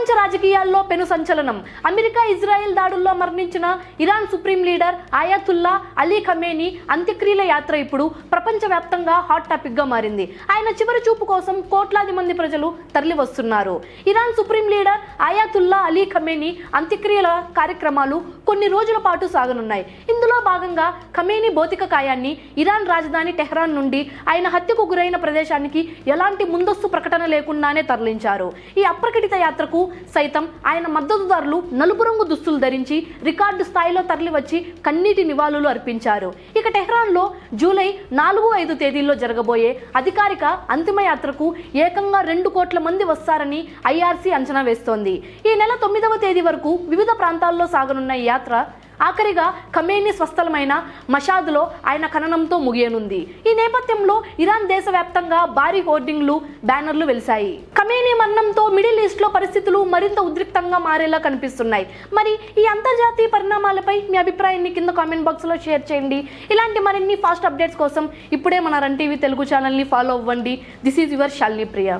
ప్రపంచ రాజకీయాల్లో పెను సంచలనం. అమెరికా ఇజ్రాయెల్ దాడుల్లో మరణించిన Iran supreme leader Ayatollah Ali Khamenei అంత్యక్రియల యాత్ర ఇప్పుడు ప్రపంచవ్యాప్తంగా హాట్ టాపిక్ గా మారింది. ఆయన చివరి చూపు కోసం కోట్లాది మంది ప్రజలు తరలి వస్తున్నారు. Iran supreme leader Ayatollah Ali Khamenei అంత్యక్రియల కార్యక్రమాలు కొన్ని రోజుల పాటు సాగనున్నాయి. ఇందులో భాగంగా ఖమేనీ భౌతిక కాయాన్ని ఇరాన్ రాజధాని టెహ్రాన్ నుండి ఆయన హత్యకు గురైన ప్రదేశానికి ఎలాంటి ముందస్తు ప్రకటన లేకుండానే తరలించారు. ఈ అప్రకటిత యాత్రకు సైతం ఆయన మద్దతుదారులు నలుపు రంగు దుస్తులు ధరించి రికార్డు స్థాయిలో తరలివచ్చి కన్నీటి నివాళులు అర్పించారు. ఇక టెహ్రాన్లో జూలై 4-5 తేదీల్లో జరగబోయే అధికారిక అంతిమ యాత్రకు ఏకంగా 2 కోట్ల మంది వస్తారని ఐఆర్సీ అంచనా వేస్తోంది. ఈ నెల 9వ తేదీ వరకు వివిధ ప్రాంతాల్లో సాగనున్న ఈ యాత్ర ఆఖరిగా ఖమేనీ స్వస్థలమైన మషాద్లో ఆయన ఖననంతో ముగియనుంది. ఈ నేపథ్యంలో ఇరాన్ దేశవ్యాప్తంగా భారీ హోర్డింగ్లు, బ్యానర్లు వెలిశాయి. ఖమేనీ మరణంతో మిడిల్ ఈస్ట్ లో పరిస్థితులు మరింత ఉద్రిక్తంగా మారేలా కనిపిస్తున్నాయి. మరి ఈ అంతర్జాతీయ పరిణామాలపై మీ అభిప్రాయాన్ని కింద కామెంట్ బాక్స్ లో షేర్ చేయండి. ఇలాంటి మరిన్ని ఫాస్ట్ అప్డేట్స్ కోసం ఇప్పుడే మన రన్ టీవీ తెలుగు ఛానల్ ని ఫాలో అవ్వండి. This is your Shalini Priya.